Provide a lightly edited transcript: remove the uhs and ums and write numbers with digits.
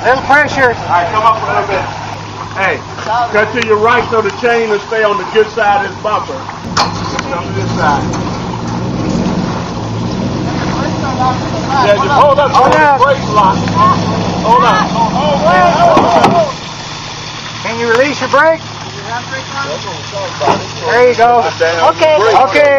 Little pressure. All right, come up a little bit. Hey, cut to your right so the chain will stay on the good side of this bumper. Come to this side. Yeah, just hold up. Hold up. Brake lock. Hold up. Hold. Can you release your brake? There you go. Okay.